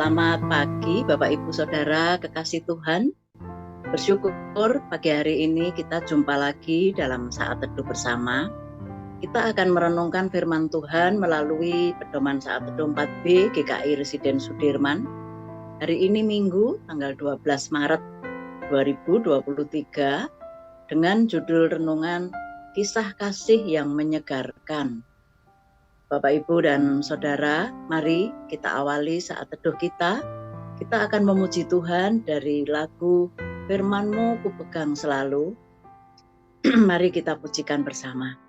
Selamat pagi Bapak Ibu Saudara kekasih Tuhan. Bersyukur pagi hari ini kita jumpa lagi dalam saat teduh bersama. Kita akan merenungkan firman Tuhan melalui pedoman saat teduh 4B GKI Residen Sudirman. Hari ini Minggu tanggal 12 Maret 2023 dengan judul renungan Kisah Kasih yang Menyegarkan. Bapak, Ibu, dan Saudara, mari kita awali saat teduh kita. Kita akan memuji Tuhan dari lagu Firman-Mu ku pegang selalu. Mari kita pujikan bersama.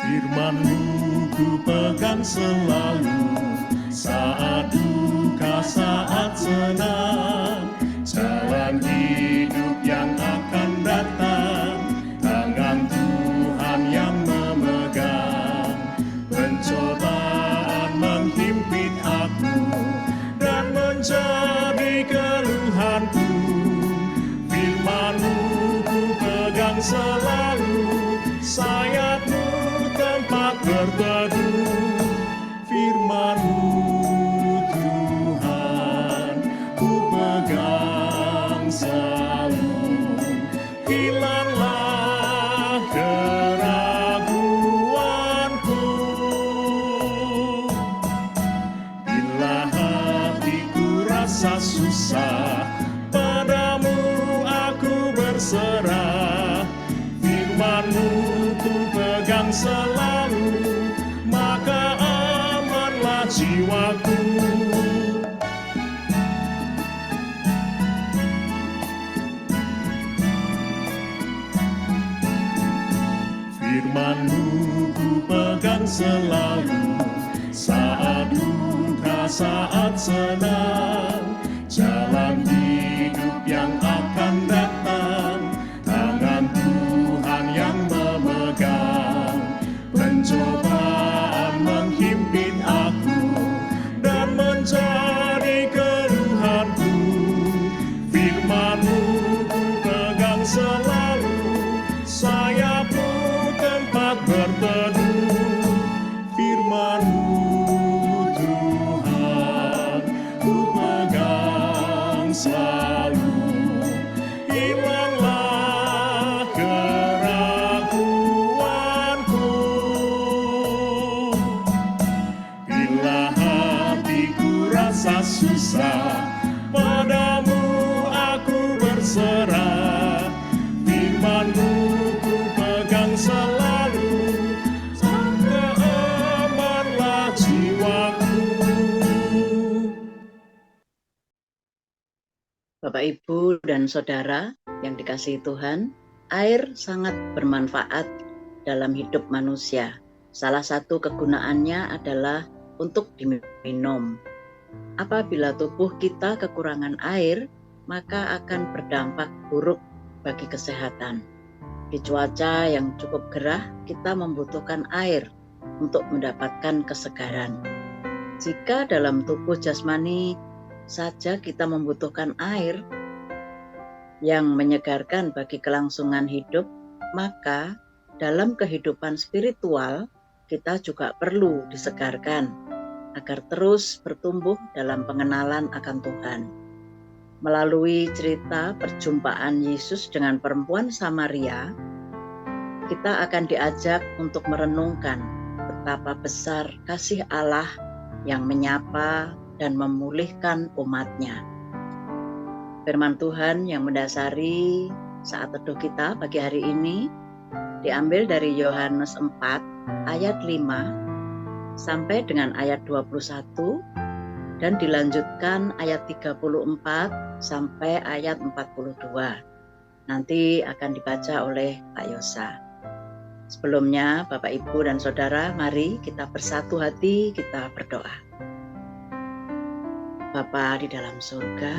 Firman-Mu ku pegang selalu, saat duka, saat senang, jalan hidup yang akan datang, tangan Tuhan yang memegang. Pencobaan menghimpit aku dan menjadi keluhanku, Firman-Mu ku pegang selalu, sayap-Mu tempat berteduh. Firman-Mu Tuhan ku pegang selalu, hilanglah keraguanku. Bila hatiku rasa susah, padamu aku berserah. Firman-Mu ku pegang selalu, maka amanlah jiwaku. Firman-Mu ku pegang selalu, saat duka, saat senang, jalan hidup yang akan datang, tangan Tuhan yang memegang. Pencobaan menghimpit aku dan menjadi keluhanku, Firman-Mu ku pegang selalu, sayap-Mu tempat berteduh. Firman-Mu Tuhan ku pegang selalu, hilanglah keraguanku. Bila hatiku rasa susah, padamu aku berserah. Firman-Mu ku pegang selalu, maka amanlah jiwaku. Bapak, Ibu, dan Saudara yang dikasihi Tuhan, air sangat bermanfaat dalam hidup manusia. Salah satu kegunaannya adalah untuk diminum. Apabila tubuh kita kekurangan air, maka akan berdampak buruk bagi kesehatan. Di cuaca yang cukup gerah, kita membutuhkan air untuk mendapatkan kesegaran. Jika dalam tubuh jasmani saja kita membutuhkan air yang menyegarkan bagi kelangsungan hidup, maka dalam kehidupan spiritual kita juga perlu disegarkan agar terus bertumbuh dalam pengenalan akan Tuhan. Melalui cerita perjumpaan Yesus dengan perempuan Samaria, kita akan diajak untuk merenungkan betapa besar kasih Allah yang menyapa dan memulihkan umat-Nya. Firman Tuhan yang mendasari saat teduh kita pagi hari ini diambil dari Yohanes 4 ayat 5 sampai dengan ayat 21 dan dilanjutkan ayat 34 sampai ayat 42. Nanti akan dibaca oleh Pak Yosa. Sebelumnya Bapak, Ibu, dan Saudara, mari kita bersatu hati, kita berdoa. Bapa di dalam surga,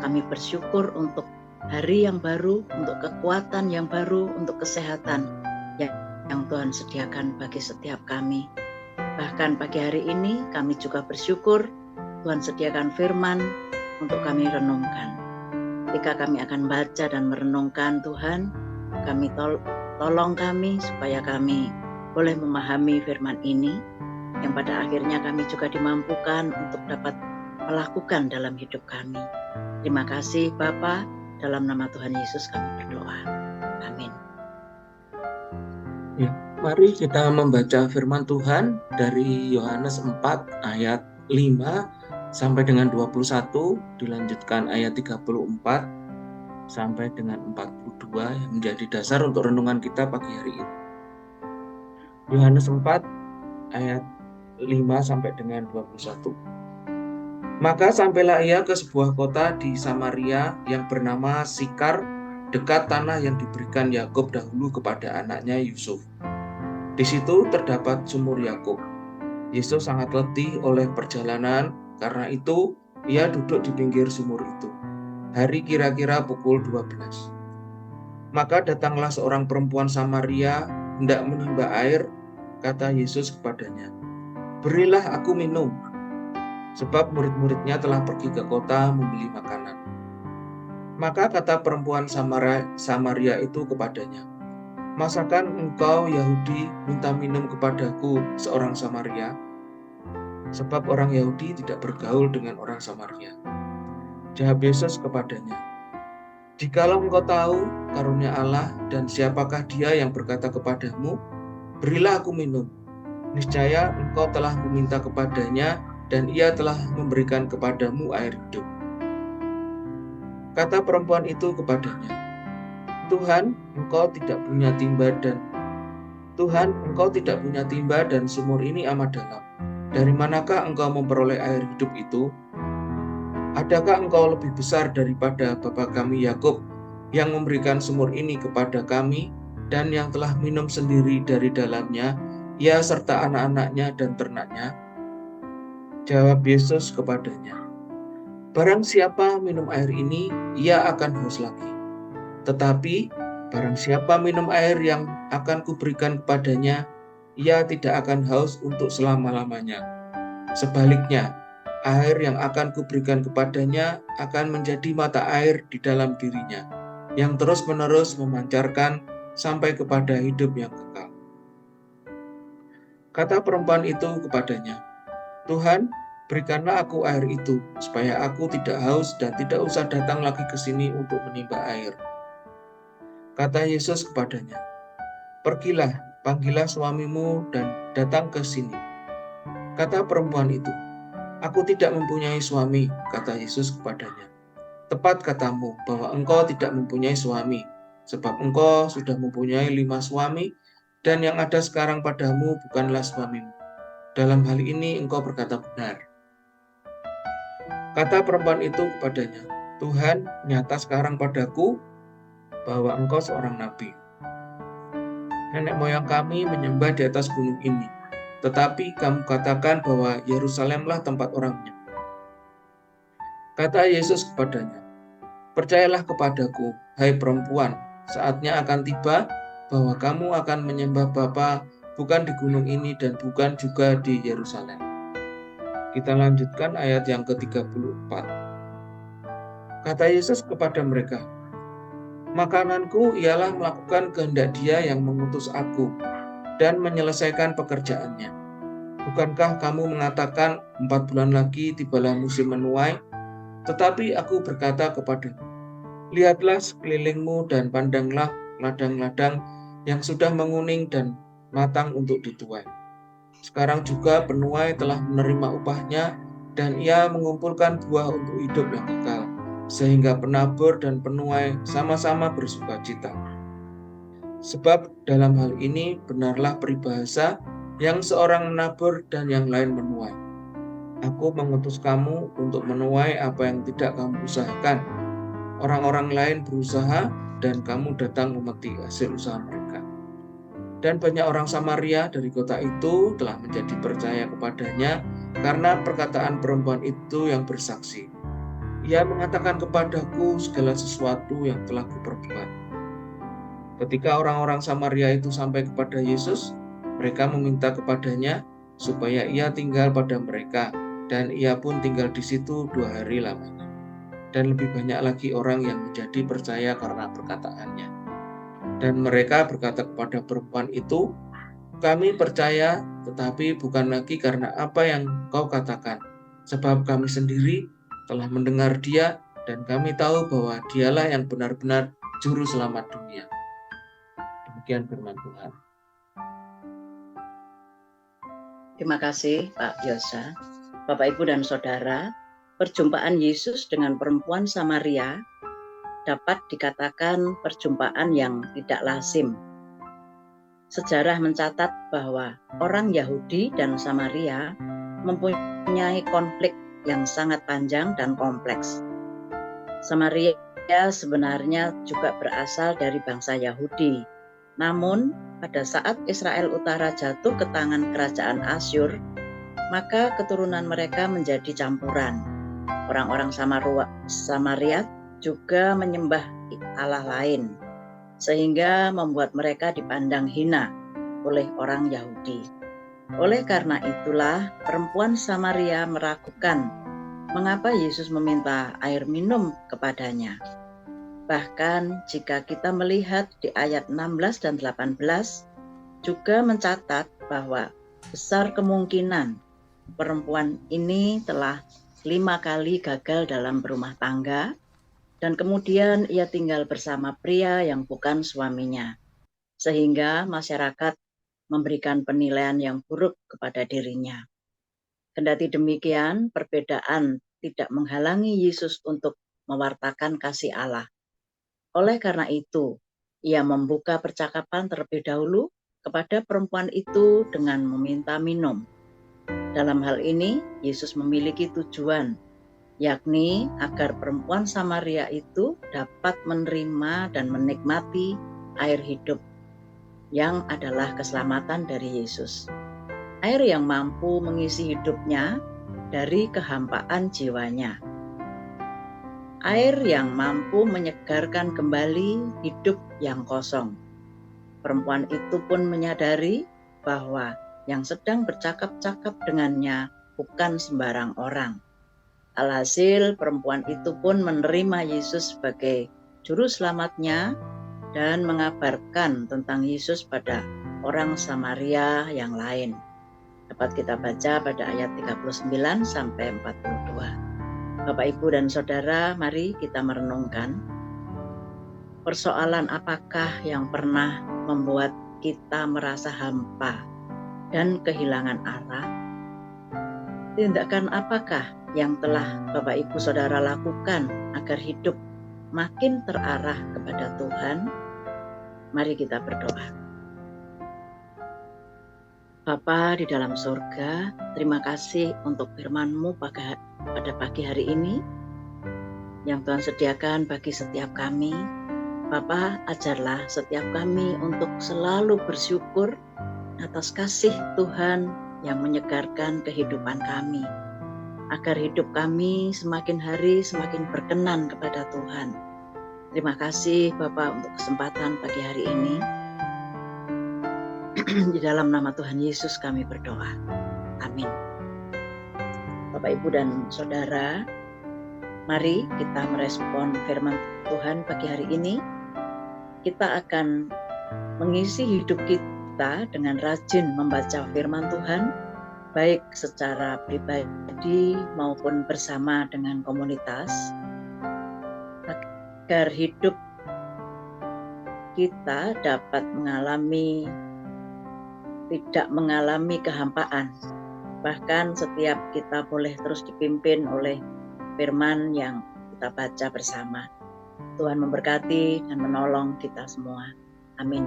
kami bersyukur untuk hari yang baru, untuk kekuatan yang baru, untuk kesehatan yang Tuhan sediakan bagi setiap kami. Bahkan pagi hari ini kami juga bersyukur Tuhan sediakan firman untuk kami renungkan. Ketika kami akan baca dan merenungkan Tuhan, kami tolong kami supaya kami boleh memahami firman ini, yang pada akhirnya kami juga dimampukan untuk dapat melakukan dalam hidup kami. Terima kasih Bapa, dalam nama Tuhan Yesus kami berdoa. Amin. Ya, mari kita membaca firman Tuhan dari Yohanes 4 ayat 5 sampai dengan 21, dilanjutkan ayat 34 sampai dengan 42 yang menjadi dasar untuk renungan kita pagi hari ini. Yohanes 4 ayat 5 sampai dengan 21. Maka sampailah ia ke sebuah kota di Samaria yang bernama Sikar, dekat tanah yang diberikan Yakub dahulu kepada anaknya Yusuf. Di situ terdapat sumur Yakub. Yesus sangat letih oleh perjalanan, karena itu ia duduk di pinggir sumur itu. Hari kira-kira pukul 12. Maka datanglah seorang perempuan Samaria hendak menimba air. Kata Yesus kepadanya, "Berilah aku minum." Sebab murid-muridnya telah pergi ke kota membeli makanan. Maka kata perempuan Samaria itu kepadanya, "Masakan engkau Yahudi minta minum kepadaku, seorang Samaria?" Sebab orang Yahudi tidak bergaul dengan orang Samaria. Jawab Yesus kepadanya, "Jikalau engkau tahu karunia Allah dan siapakah dia yang berkata kepadamu, 'Berilah aku minum,' niscaya engkau telah meminta kepadanya dan ia telah memberikan kepadamu air hidup." Kata perempuan itu kepadanya, Tuhan, engkau tidak punya timba dan sumur ini amat dalam. Dari manakah engkau memperoleh air hidup itu? Adakah engkau lebih besar daripada bapa kami Yakub yang memberikan sumur ini kepada kami dan yang telah minum sendiri dari dalamnya, ia serta anak-anaknya dan ternaknya?" Jawab Yesus kepadanya, "Barang siapa minum air ini, ia akan haus lagi. Tetapi barang siapa minum air yang akan kuberikan kepadanya, ia tidak akan haus untuk selama-lamanya. Sebaliknya, air yang akan kuberikan kepadanya akan menjadi mata air di dalam dirinya, yang terus-menerus memancarkan sampai kepada hidup yang kekal." Kata perempuan itu kepadanya, "Tuhan, berikanlah aku air itu, supaya aku tidak haus dan tidak usah datang lagi ke sini untuk menimba air." Kata Yesus kepadanya, "Pergilah, panggillah suamimu dan datang ke sini." Kata perempuan itu, "Aku tidak mempunyai suami." Kata Yesus kepadanya, "Tepat katamu bahwa engkau tidak mempunyai suami, sebab engkau sudah mempunyai 5 suami, dan yang ada sekarang padamu bukanlah suamimu. Dalam hal ini engkau berkata benar." Kata perempuan itu kepadanya, "Tuhan, nyata sekarang padaku bahwa engkau seorang nabi. Nenek moyang kami menyembah di atas gunung ini, tetapi kamu katakan bahwa Yerusalemlah tempat orangnya." Kata Yesus kepadanya, "Percayalah kepadaku, hai perempuan, saatnya akan tiba bahwa kamu akan menyembah Bapa bukan di gunung ini dan bukan juga di Yerusalem." Kita lanjutkan ayat yang ke-34. Kata Yesus kepada mereka, "Makananku ialah melakukan kehendak Dia yang mengutus aku dan menyelesaikan pekerjaannya. Bukankah kamu mengatakan 4 bulan lagi tibalah musim menuai? Tetapi aku berkata kepadamu, lihatlah sekelilingmu dan pandanglah ladang-ladang yang sudah menguning dan matang untuk dituai. Sekarang juga penuai telah menerima upahnya dan ia mengumpulkan buah untuk hidup yang kekal, sehingga penabur dan penuai sama-sama bersukacita. Sebab dalam hal ini benarlah peribahasa, yang seorang menabur dan yang lain menuai. Aku mengutus kamu untuk menuai apa yang tidak kamu usahakan. Orang-orang lain berusaha dan kamu datang memetik hasil usaha mereka." Dan banyak orang Samaria dari kota itu telah menjadi percaya kepadanya karena perkataan perempuan itu yang bersaksi, "Ia mengatakan kepadaku segala sesuatu yang telah kuperbuat." Ketika orang-orang Samaria itu sampai kepada Yesus, mereka meminta kepadanya supaya ia tinggal pada mereka, dan ia pun tinggal di situ 2 hari lamanya. Dan lebih banyak lagi orang yang menjadi percaya karena perkataannya. Dan mereka berkata kepada perempuan itu, "Kami percaya, tetapi bukan lagi karena apa yang kau katakan, sebab kami sendiri telah mendengar dia, dan kami tahu bahwa dialah yang benar-benar juru selamat dunia." Demikian firman Tuhan. Terima kasih Pak Yosa. Bapak, Ibu, dan Saudara, perjumpaan Yesus dengan perempuan Samaria dapat dikatakan perjumpaan yang tidak lazim. Sejarah mencatat bahwa orang Yahudi dan Samaria mempunyai konflik yang sangat panjang dan kompleks. Samaria sebenarnya juga berasal dari bangsa Yahudi. Namun, pada saat Israel Utara jatuh ke tangan kerajaan Asyur, maka keturunan mereka menjadi campuran. Orang-orang Samaria juga menyembah Allah lain, sehingga membuat mereka dipandang hina oleh orang Yahudi. Oleh karena itulah, perempuan Samaria meragukan mengapa Yesus meminta air minum kepadanya. Bahkan jika kita melihat di ayat 16 dan 18, juga mencatat bahwa besar kemungkinan perempuan ini telah 5 kali gagal dalam berumah tangga, dan kemudian ia tinggal bersama pria yang bukan suaminya, sehingga masyarakat memberikan penilaian yang buruk kepada dirinya. Kendati demikian, perbedaan tidak menghalangi Yesus untuk mewartakan kasih Allah. Oleh karena itu, ia membuka percakapan terlebih dahulu kepada perempuan itu dengan meminta minum. Dalam hal ini, Yesus memiliki tujuan, yakni agar perempuan Samaria itu dapat menerima dan menikmati air hidup yang adalah keselamatan dari Yesus. Air yang mampu mengisi hidupnya dari kehampaan jiwanya. Air yang mampu menyegarkan kembali hidup yang kosong. Perempuan itu pun menyadari bahwa yang sedang bercakap-cakap dengannya bukan sembarang orang. Alhasil, perempuan itu pun menerima Yesus sebagai juru selamatnya dan mengabarkan tentang Yesus pada orang Samaria yang lain. Dapat kita baca pada ayat 39 sampai 42. Bapak, Ibu, dan Saudara, mari kita merenungkan persoalan apakah yang pernah membuat kita merasa hampa dan kehilangan arah. Tindakan apakah yang telah Bapak, Ibu, Saudara lakukan agar hidup makin terarah kepada Tuhan? Mari kita berdoa. Bapa di dalam surga, terima kasih untuk firman-Mu pada pagi hari ini yang Tuhan sediakan bagi setiap kami. Bapa, ajarlah setiap kami untuk selalu bersyukur atas kasih Tuhan yang menyegarkan kehidupan kami, agar hidup kami semakin hari semakin berkenan kepada Tuhan. Terima kasih Bapa untuk kesempatan pagi hari ini. Di dalam nama Tuhan Yesus kami berdoa. Amin. Bapak, Ibu, dan Saudara, mari kita merespon firman Tuhan pagi hari ini. Kita akan mengisi hidup kita dengan rajin membaca firman Tuhan, baik secara pribadi maupun bersama dengan komunitas, agar hidup kita dapat tidak mengalami kehampaan. Bahkan setiap kita boleh terus dipimpin oleh firman yang kita baca bersama. Tuhan memberkati dan menolong kita semua. Amin.